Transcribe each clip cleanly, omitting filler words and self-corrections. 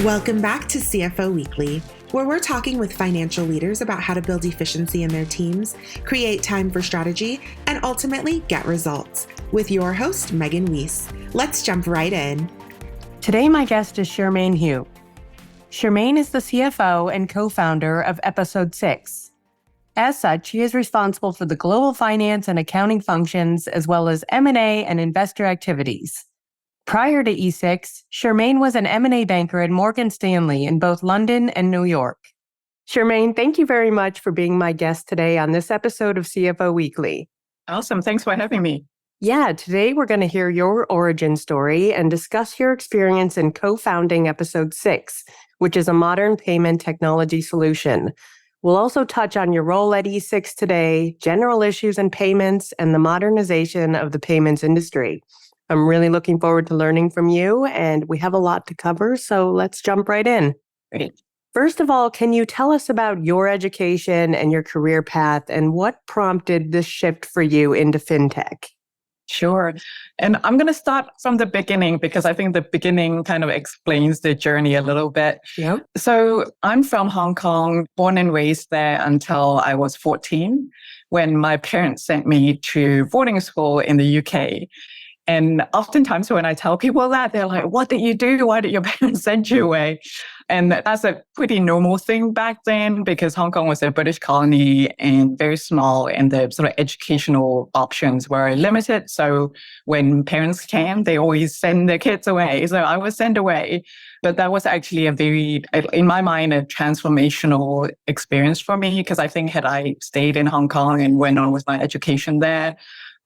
Welcome back to CFO Weekly, where we're talking with financial leaders about how to build efficiency in their teams, create time for strategy, and ultimately get results. With your host, Megan Weiss. Let's jump right in. Today, my guest is Chermaine Hu. Chermaine is the CFO and co-founder of Episode 6. As such, she is responsible for the global finance and accounting functions, as well as M&A and investor activities. Prior to E6, Chermaine was an M&A banker at Morgan Stanley in both London and New York. Chermaine, thank you very much for being my guest today on this episode of CFO Weekly. Awesome. Thanks for having me. Yeah, today we're going to hear your origin story and discuss your experience in co-founding Episode 6, which is a modern payment technology solution. We'll also touch on your role at E6 today, general issues in payments, and the modernization of the payments industry. I'm really looking forward to learning from you, and we have a lot to cover, so let's jump right in. Great. First of all, can you tell us about your education and your career path and what prompted this shift for you into fintech? Sure. And I'm going to start from the beginning because I think the beginning kind of explains the journey a little bit. Yep. So I'm from Hong Kong, born and raised there until I was 14, when my parents sent me to boarding school in the UK. And oftentimes when I tell people that, they're like, what did you do? Why did your parents send you away? And that's a pretty normal thing back then because Hong Kong was a British colony and very small and the sort of educational options were limited. So when parents came, they always send their kids away. So I was sent away. But that was actually a very, in my mind, a transformational experience for me because I think had I stayed in Hong Kong and went on with my education there,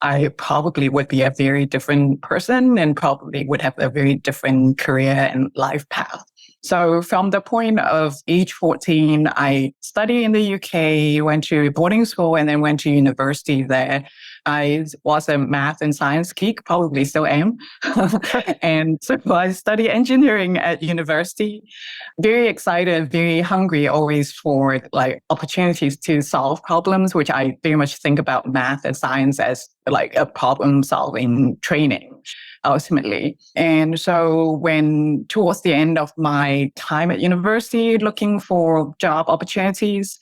I probably would be a very different person and probably would have a very different career and life path. So from the point of age 14, I studied in the UK, went to boarding school, and then went to university there. I was a math and science geek, probably still am. And so I studied engineering at university. Very excited, very hungry always for like opportunities to solve problems, which I very much think about math and science as like a problem solving training ultimately. And so when towards the end of my time at university looking for job opportunities,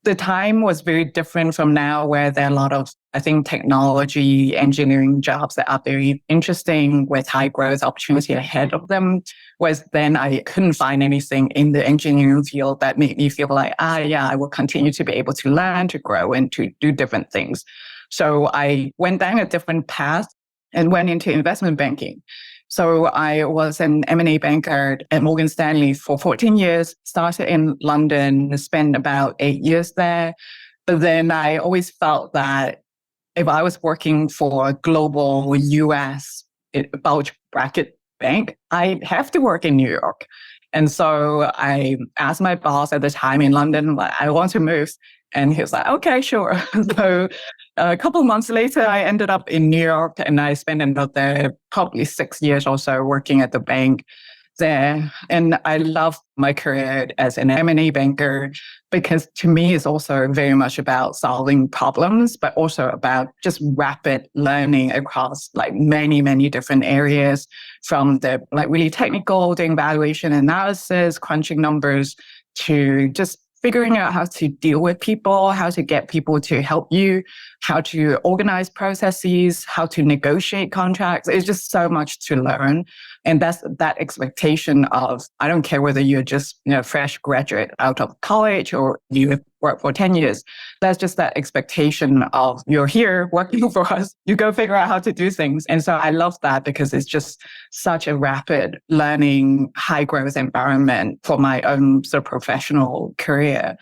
the time was very different from now where there are a lot of, I think, technology, engineering jobs that are very interesting with high growth opportunity ahead of them. Whereas then I couldn't find anything in the engineering field that made me feel like, I will continue to be able to learn, to grow, and to do different things. So I went down a different path and went into investment banking. So I was an M&A banker at Morgan Stanley for 14 years, started in London, spent about 8 years there. But then I always felt that if I was working for a global US bulge bracket bank, I'd have to work in New York. And so I asked my boss at the time in London, I want to move. And he was like, okay, sure. So a couple of months later, I ended up in New York and I spent another probably 6 years or so working at the bank there. And I love my career as an M&A banker because to me, it's also very much about solving problems, but also about just rapid learning across like many, many different areas from the like really technical, doing valuation analysis, crunching numbers to just figuring out how to deal with people, how to get people to help you, how to organize processes, how to negotiate contracts. It's just so much to learn. And that's that expectation of, I don't care whether you're just fresh graduate out of college or you have worked for 10 years. That's just that expectation of you're here working for us. You go figure out how to do things. And so I love that because it's just such a rapid learning, high growth environment for my own sort of professional career.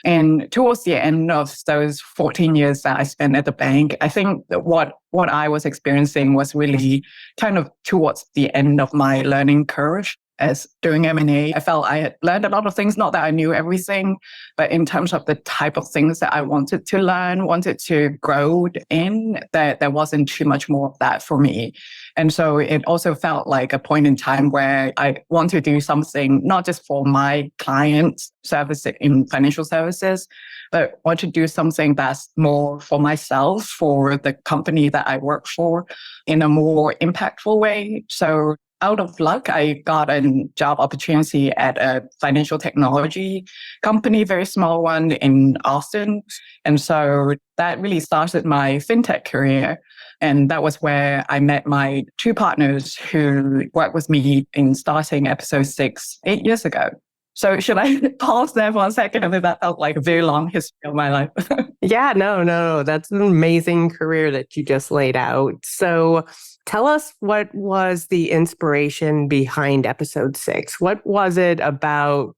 And towards the end of those 14 years that I spent at the bank, I think that what I was experiencing was really kind of towards the end of my learning curve. As doing M&A, I felt I had learned a lot of things, not that I knew everything, but in terms of the type of things that I wanted to learn, wanted to grow in, that there wasn't too much more of that for me. And so it also felt like a point in time where I want to do something, not just for my clients' service in financial services, but want to do something that's more for myself, for the company that I work for in a more impactful way. So out of luck, I got a job opportunity at a financial technology company, very small one in Austin. And so that really started my fintech career. And that was where I met my two partners who worked with me in starting episode 6 8 years ago. So should I pause there for a second? I mean, that felt like a very long history of my life. Yeah, no. That's an amazing career that you just laid out. So tell us, what was the inspiration behind episode 6? What was it about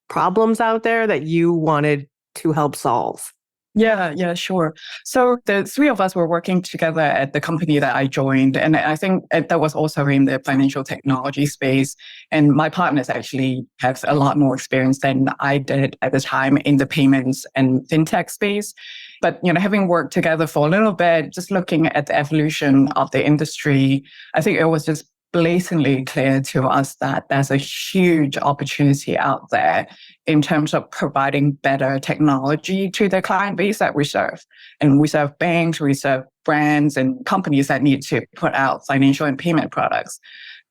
problems out there that you wanted to help solve? Yeah, sure. So the three of us were working together at the company that I joined. And I think that was also in the financial technology space. And my partners actually have a lot more experience than I did at the time in the payments and fintech space. But, having worked together for a little bit, just looking at the evolution of the industry, I think it was just blatantly clear to us that there's a huge opportunity out there in terms of providing better technology to the client base that we serve. And we serve banks, we serve brands and companies that need to put out financial and payment products.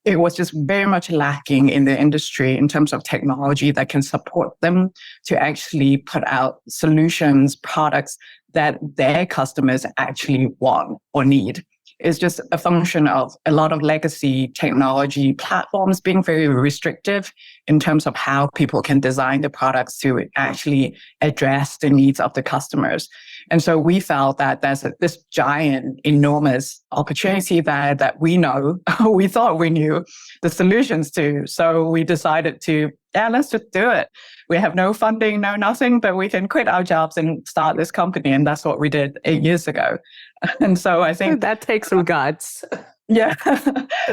It was just very much lacking in the industry in terms of technology that can support them to actually put out solutions, products that their customers actually want or need. It's just a function of a lot of legacy technology platforms being very restrictive in terms of how people can design the products to actually address the needs of the customers. And so we felt that there's this giant, enormous opportunity there that we know, we thought we knew the solutions to. So we decided to, let's just do it. We have no funding, no nothing, but we can quit our jobs and start this company. And that's what we did 8 years ago. And so I think that takes some guts. Yeah.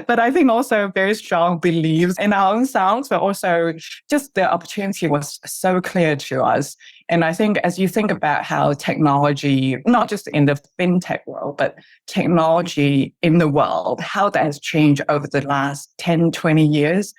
But I think also very strong beliefs in our own selves, but also just the opportunity was so clear to us. And I think as you think about how technology, not just in the fintech world, but technology in the world, how that has changed over the last 10, 20 years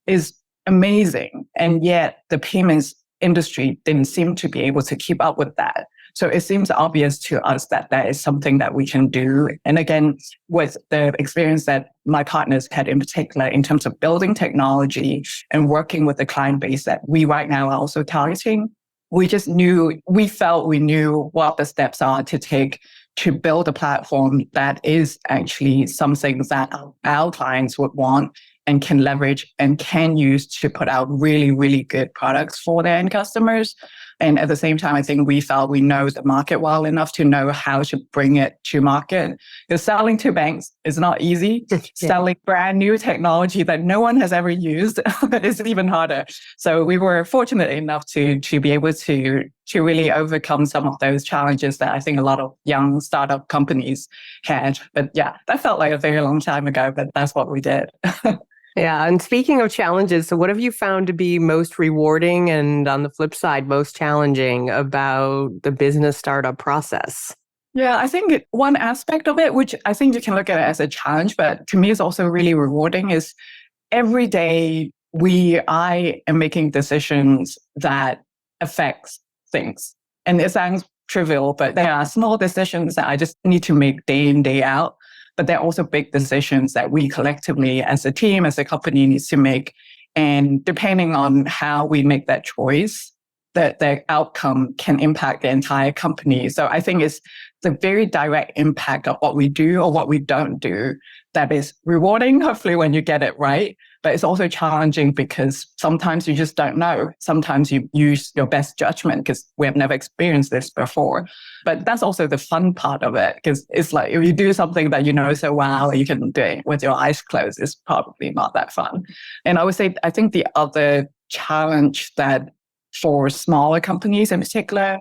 is amazing. And yet the payments industry didn't seem to be able to keep up with that. So it seems obvious to us that that is something that we can do. And again, with the experience that my partners had in particular in terms of building technology and working with the client base that we right now are also targeting, we felt we knew what the steps are to take to build a platform that is actually something that our clients would want and can leverage and can use to put out really, really good products for their end customers. And at the same time, I think we felt we know the market well enough to know how to bring it to market. Because selling to banks is not easy. Selling brand new technology that no one has ever used is even harder. So we were fortunate enough to be able to really overcome some of those challenges that I think a lot of young startup companies had. But yeah, that felt like a very long time ago, but that's what we did. Yeah. And speaking of challenges, so what have you found to be most rewarding and on the flip side, most challenging about the business startup process? Yeah, I think one aspect of it, which I think you can look at it as a challenge, but to me is also really rewarding, is every day I am making decisions that affects things. And it sounds trivial, but there are small decisions that I just need to make day in, day out. But there are also big decisions that we collectively as a team, as a company needs to make. And depending on how we make that choice, the outcome can impact the entire company. So I think it's the very direct impact of what we do or what we don't do that is rewarding, hopefully, when you get it right. But it's also challenging because sometimes you just don't know. Sometimes you use your best judgment because we have never experienced this before. But that's also the fun part of it, because it's like if you do something that you know so well, you can do it with your eyes closed, it's probably not that fun. And I would say, I think the other challenge that for smaller companies in particular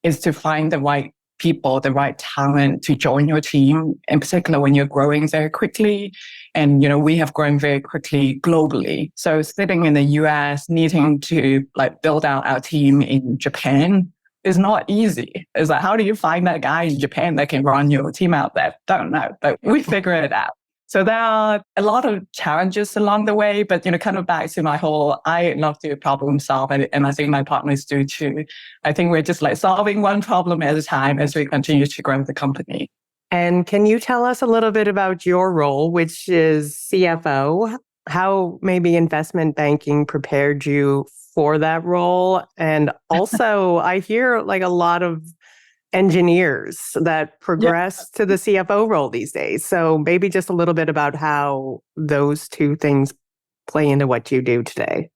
is to find the right people, the right talent to join your team, in particular when you're growing very quickly. And, we have grown very quickly globally. So sitting in the US, needing to build out our team in Japan is not easy. It's like, how do you find that guy in Japan that can run your team out there? Don't know, but we figure it out. So there are a lot of challenges along the way, but, kind of back to my whole, I love to problem solve, and I think my partners do too. I think we're just solving one problem at a time as we continue to grow the company. And can you tell us a little bit about your role, which is CFO? How maybe investment banking prepared you for that role? And also, I hear like a lot of engineers that progress to the CFO role these days. So maybe just a little bit about how those two things play into what you do today.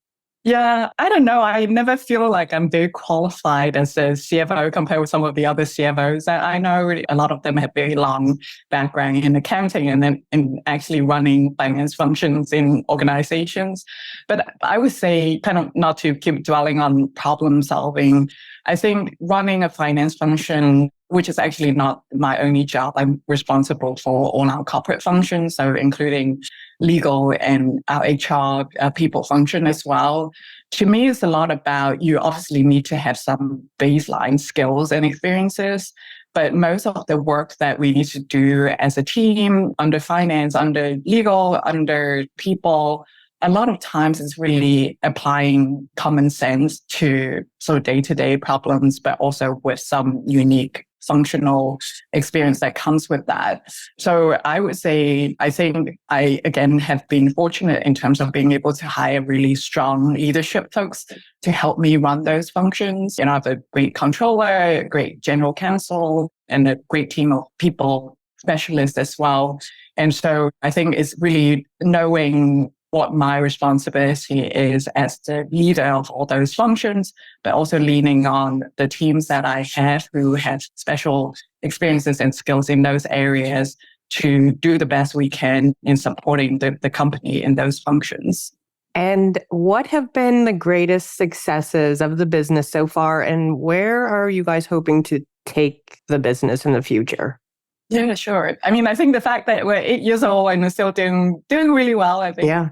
Yeah, I don't know. I never feel like I'm very qualified as a CFO compared with some of the other CFOs. I know a lot of them have very long background in accounting and then in actually running finance functions in organizations. But I would say, kind of not to keep dwelling on problem solving, I think running a finance function, which is actually not my only job, I'm responsible for all our corporate functions, so including legal and our HR people function as well. To me, it's a lot about you obviously need to have some baseline skills and experiences, but most of the work that we need to do as a team, under finance, under legal, under people, a lot of times it's really applying common sense to sort of day-to-day problems, but also with some unique functional experience that comes with that. So I would say, I think I, again, have been fortunate in terms of being able to hire really strong leadership folks to help me run those functions. I have a great controller, a great general counsel, and a great team of people specialists as well. And so I think it's really knowing what my responsibility is as the leader of all those functions, but also leaning on the teams that I have who have special experiences and skills in those areas to do the best we can in supporting the company in those functions. And what have been the greatest successes of the business so far, and where are you guys hoping to take the business in the future? Yeah, sure. I mean, I think the fact that we're 8 years old and we're still doing really well, I think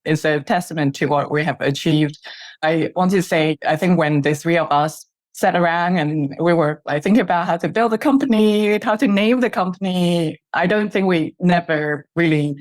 is a testament to what we have achieved. I want to say, I think when the three of us sat around and we were thinking about how to build a company, how to name the company, I don't think we never really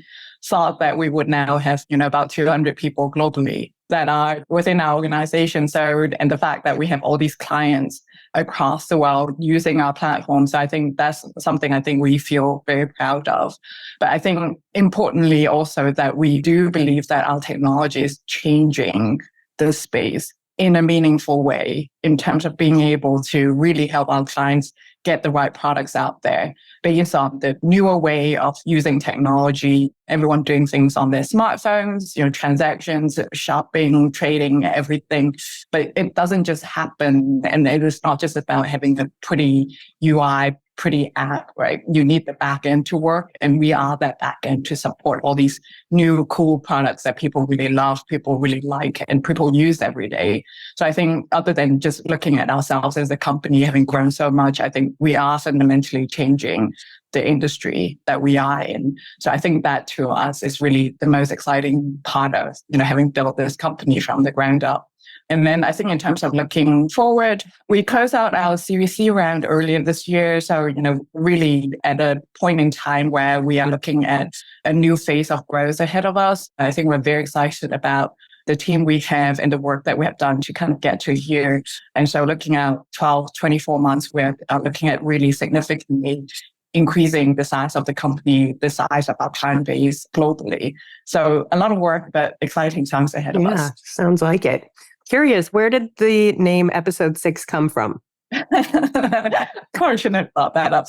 thought that we would now have, about 200 people globally that are within our organization. So, and the fact that we have all these clients across the world using our platforms, I think that's something I think we feel very proud of. But I think importantly also that we do believe that our technology is changing the space in a meaningful way in terms of being able to really help our clients get the right products out there based on the newer way of using technology, everyone doing things on their smartphones, transactions, shopping, trading, everything. But it doesn't just happen. And it is not just about having a pretty UI, pretty app, right? You need the back end to work. And we are that back end to support all these new cool products that people really love, people really like, and people use every day. So I think other than just looking at ourselves as a company having grown so much, I think we are fundamentally changing the industry that we are in. So I think that to us is really the most exciting part of, having built this company from the ground up. And then I think in terms of looking forward, we closed out our Series C round earlier this year. So, really at a point in time where we are looking at a new phase of growth ahead of us. I think we're very excited about the team we have and the work that we have done to kind of get to here. And so looking at 12, 24 months, we're looking at really significantly increasing the size of the company, the size of our client base globally. So a lot of work, but exciting times ahead of us. Yeah, sounds like it. Curious, where did the name Episode 6 come from? Probably shouldn't have thought that up.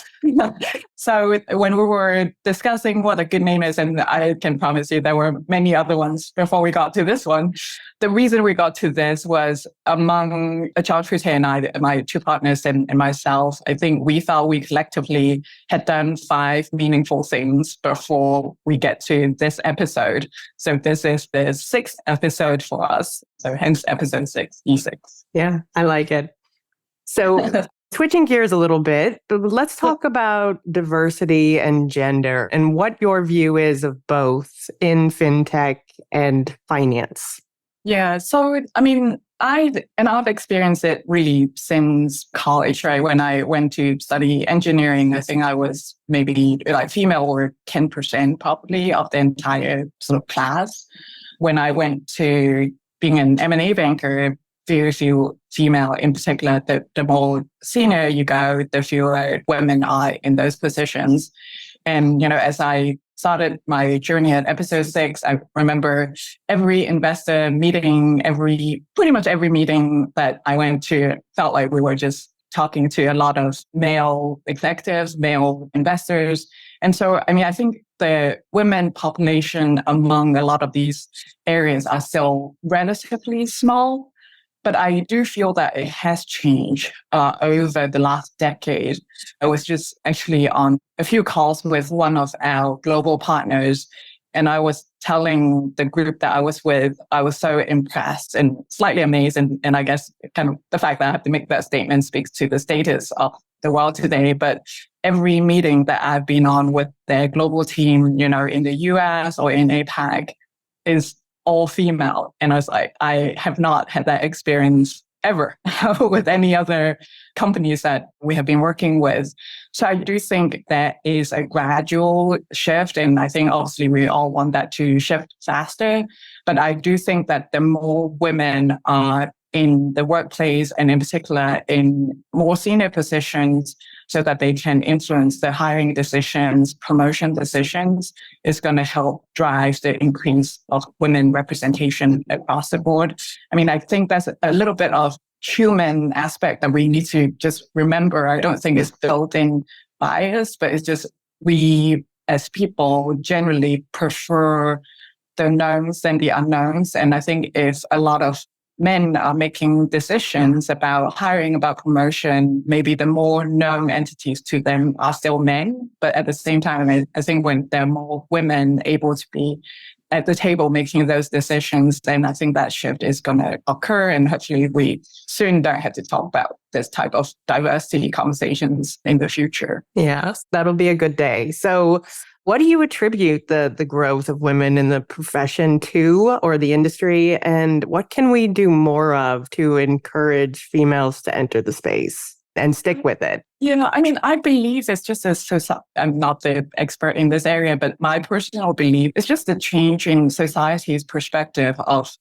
So when we were discussing what a good name is, and I can promise you there were many other ones before we got to this one, the reason we got to this was among John Fute and I, my two partners and myself, I think we felt we collectively had done 5 meaningful things before we get to this episode. So this is the 6th episode for us. So hence episode 6, E6. Yeah, I like it. So switching gears a little bit, let's talk about diversity and gender and what your view is of both in fintech and finance. Yeah. So, I mean, I've experienced it really since college, right? When I went to study engineering, I think I was maybe female or 10% probably of the entire sort of class. When I went to being an M&A banker, very few female in particular. The more senior you go, the fewer women are in those positions. And, as I started my journey at episode 6, I remember every investor meeting, pretty much every meeting that I went to felt like we were just talking to a lot of male executives, male investors. And so, I think the women population among a lot of these areas are still relatively small. But I do feel that it has changed over the last decade. I was just actually on a few calls with one of our global partners, and I was telling the group that I was with, I was so impressed and slightly amazed. And I guess kind of the fact that I have to make that statement speaks to the status of the world today. But every meeting that I've been on with their global team, in the US or in APAC is all female. And I was like, I have not had that experience ever with any other companies that we have been working with. So I do think that is a gradual shift. And I think obviously we all want that to shift faster. But I do think that the more women are in the workplace and in particular in more senior positions so that they can influence the hiring decisions, promotion decisions, is going to help drive the increase of women representation across the board. I think that's a little bit of human aspect that we need to just remember. I don't think it's built-in bias, but it's just we as people generally prefer the knowns than the unknowns. And I think if a lot of men are making decisions about hiring, about promotion, maybe the more known entities to them are still men. But at the same time, I think when there are more women able to be at the table making those decisions, then I think that shift is going to occur. And hopefully we soon don't have to talk about this type of diversity conversations in the future. Yes, that'll be a good day. So what do you attribute the growth of women in the profession to, or the industry? And what can we do more of to encourage females to enter the space and stick with it? I believe it's just I'm not the expert in this area, but my personal belief is just a change in society's perspective of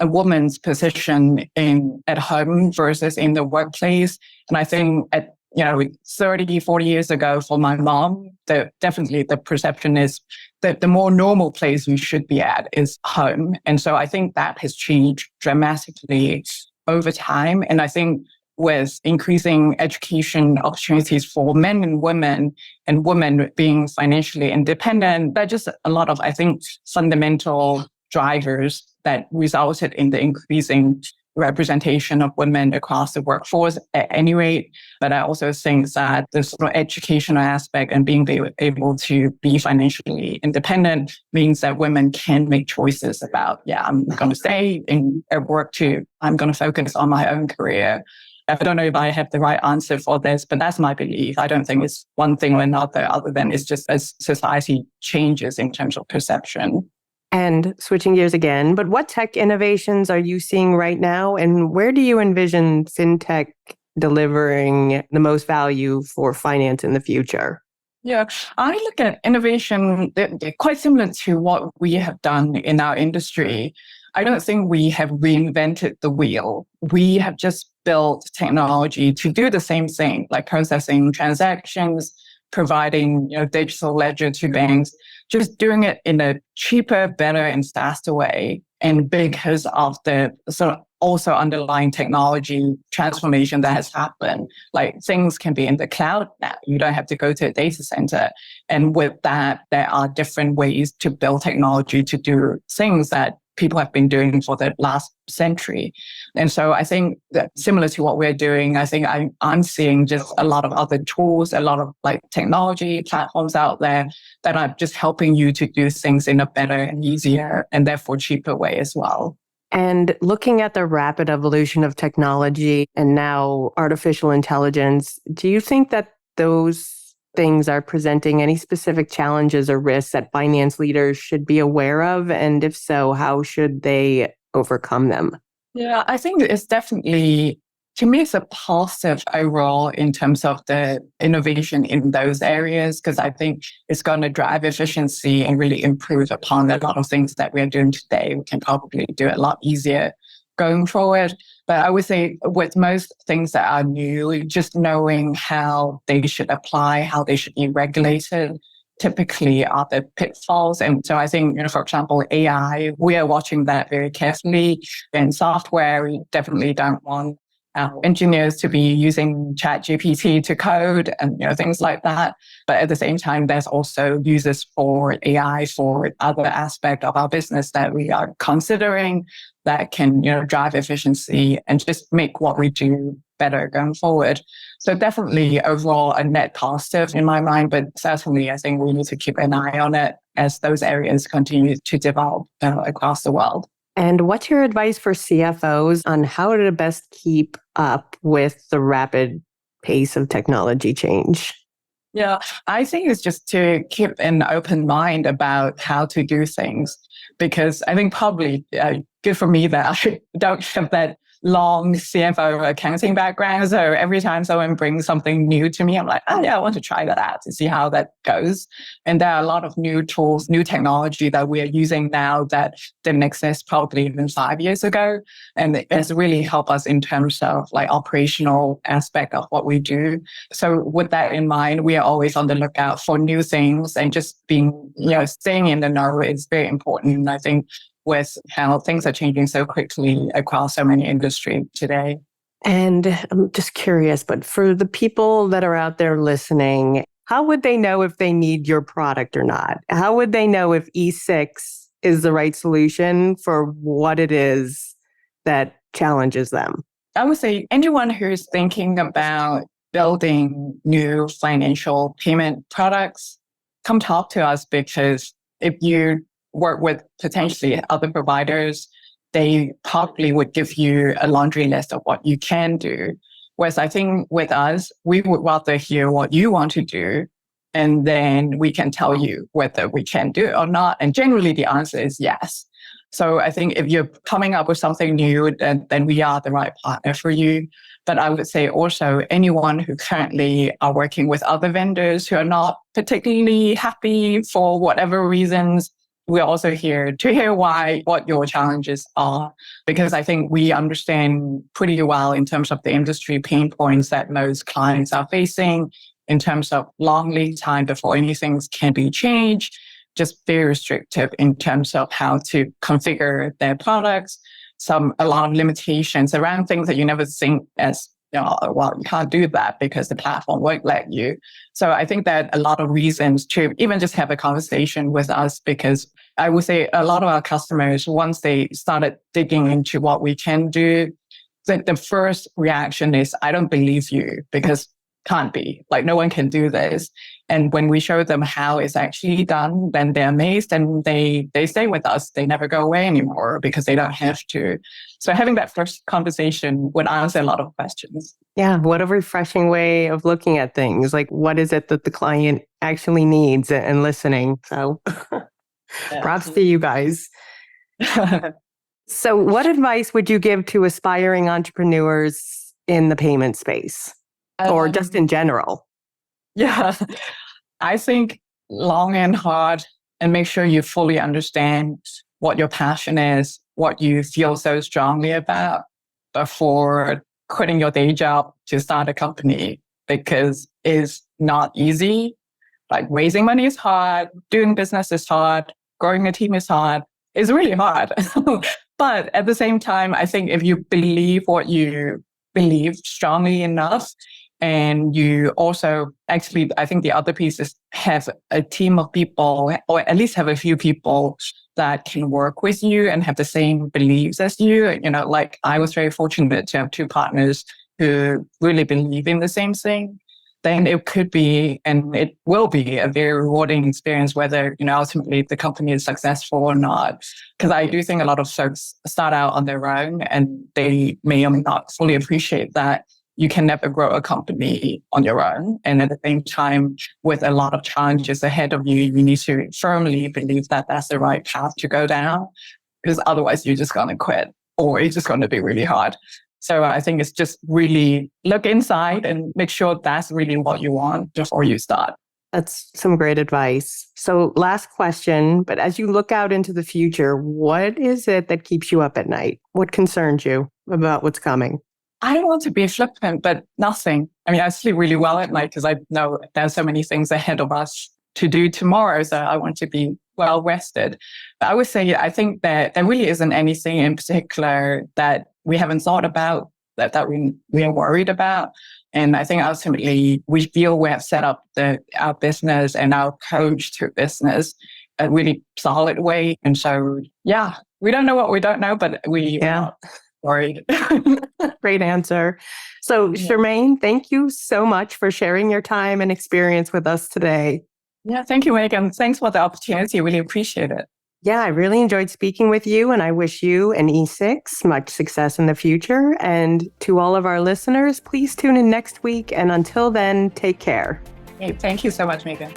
a woman's position at home versus in the workplace. And I think 30, 40 years ago for my mom, definitely the perception is that the more normal place you should be at is home. And so I think that has changed dramatically over time. And I think with increasing education opportunities for men and women being financially independent, that just a lot of, I think, fundamental drivers that resulted in the increasing representation of women across the workforce at any rate. But I also think that the sort of educational aspect and being able to be financially independent means that women can make choices about, I'm going to stay at work too. I'm going to focus on my own career. I don't know if I have the right answer for this, but that's my belief. I don't think it's one thing or another, other than it's just as society changes in terms of perception. And switching gears again, but what tech innovations are you seeing right now? And where do you envision fintech delivering the most value for finance in the future? Yeah, I look at innovation, they're quite similar to what we have done in our industry. I don't think we have reinvented the wheel. We have just built technology to do the same thing, like processing transactions, providing digital ledger to banks, just doing it in a cheaper, better, and faster way. And because of the sort of also underlying technology transformation that has happened, like things can be in the cloud now. You don't have to go to a data center. And with that, there are different ways to build technology to do things that people have been doing for the last century. And so I think that similar to what we're doing, I think I'm seeing just a lot of other tools, a lot of like technology platforms out there that are just helping you to do things in a better and easier and therefore cheaper way as well. And looking at the rapid evolution of technology and now artificial intelligence, do you think that those things are presenting any specific challenges or risks that finance leaders should be aware of? And if so, how should they overcome them? Yeah, I think it's definitely, to me, it's a positive overall in terms of the innovation in those areas, because I think it's going to drive efficiency and really improve upon a lot of things that we are doing today. We can probably do it a lot easier going forward. But I would say with most things that are new, just knowing how they should apply, how they should be regulated, typically are the pitfalls. And so I think, for example, AI, we are watching that very carefully. In software, we definitely don't want our engineers to be using ChatGPT to code and things like that. But at the same time, there's also uses for AI for other aspects of our business that we are considering that can drive efficiency and just make what we do better going forward. So definitely overall a net positive in my mind, but certainly I think we need to keep an eye on it as those areas continue to develop across the world. And what's your advice for CFOs on how to best keep up with the rapid pace of technology change? Yeah, I think it's just to keep an open mind about how to do things, because I think probably good for me that I don't have that long CFO accounting background. So every time someone brings something new to me, I'm like, oh yeah, I want to try that out to see how that goes. And there are a lot of new tools, new technology that we are using now that didn't exist probably even 5 years ago. And it's really helped us in terms of like operational aspect of what we do. So with that in mind, we are always on the lookout for new things, and just being, staying in the know is very important. And I think with how things are changing so quickly across so many industries today. And I'm just curious, but for the people that are out there listening, how would they know if they need your product or not? How would they know if E6 is the right solution for what it is that challenges them? I would say anyone who's thinking about building new financial payment products, come talk to us, because if you work with potentially other providers, they probably would give you a laundry list of what you can do. Whereas I think with us, we would rather hear what you want to do, and then we can tell you whether we can do it or not. And generally the answer is yes. So I think if you're coming up with something new, then we are the right partner for you. But I would say also anyone who currently are working with other vendors who are not particularly happy for whatever reasons, we're also here to hear what your challenges are, because I think we understand pretty well in terms of the industry pain points that most clients are facing in terms of long lead time before anything can be changed, just very restrictive in terms of how to configure their products, a lot of limitations around things that you never think as, well, you can't do that because the platform won't let you. So I think that a lot of reasons to even just have a conversation with us, because I would say a lot of our customers, once they started digging into what we can do, the first reaction is, I don't believe you, because can't be. Like, no one can do this. And when we show them how it's actually done, then they're amazed and they stay with us. They never go away anymore because they don't have to. So having that first conversation would answer a lot of questions. Yeah, what a refreshing way of looking at things. Like, what is it that the client actually needs, and listening. So props to you guys. So what advice would you give to aspiring entrepreneurs in the payment space? Or just in general? Yeah, I think long and hard, and make sure you fully understand what your passion is, what you feel so strongly about before quitting your day job to start a company, because it's not easy. Like, raising money is hard, doing business is hard, growing a team is hard. It's really hard. But at the same time, I think if you believe what you believe strongly enough, and you also actually, I think the other piece is have a team of people, or at least have a few people that can work with you and have the same beliefs as you. Like, I was very fortunate to have two partners who really believe in the same thing. Then it could be, and it will be, a very rewarding experience, whether, ultimately the company is successful or not. Because I do think a lot of folks start out on their own and they may or may not fully appreciate that you can never grow a company on your own. And at the same time, with a lot of challenges ahead of you, you need to firmly believe that that's the right path to go down, because otherwise you're just going to quit, or it's just going to be really hard. So I think it's just really look inside and make sure that's really what you want before you start. That's some great advice. So last question, but as you look out into the future, what is it that keeps you up at night? What concerns you about what's coming? I don't want to be flippant, but nothing. I mean, I sleep really well at night because I know there's so many things ahead of us to do tomorrow. So I want to be well rested. But I would say, I think that there really isn't anything in particular that we haven't thought about, that we are worried about. And I think ultimately we feel we have set up our business and our approach to business a really solid way. And so, yeah, we don't know what we don't know, but we are worried. Great answer. So, Chermaine, thank you so much for sharing your time and experience with us today. Yeah, thank you, Megan. Thanks for the opportunity. I really appreciate it. Yeah, I really enjoyed speaking with you, and I wish you and E6 much success in the future. And to all of our listeners, please tune in next week. And until then, take care. Hey, thank you so much, Megan.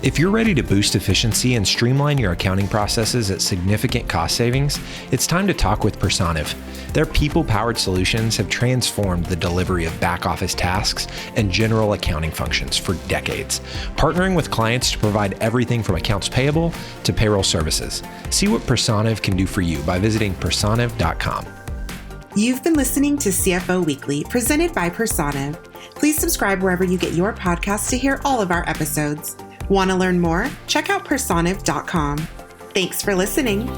If you're ready to boost efficiency and streamline your accounting processes at significant cost savings, it's time to talk with Personiv. Their people-powered solutions have transformed the delivery of back-office tasks and general accounting functions for decades, partnering with clients to provide everything from accounts payable to payroll services. See what Personiv can do for you by visiting personiv.com. You've been listening to CFO Weekly, presented by Personiv. Please subscribe wherever you get your podcasts to hear all of our episodes. Want to learn more? Check out personiv.com. Thanks for listening.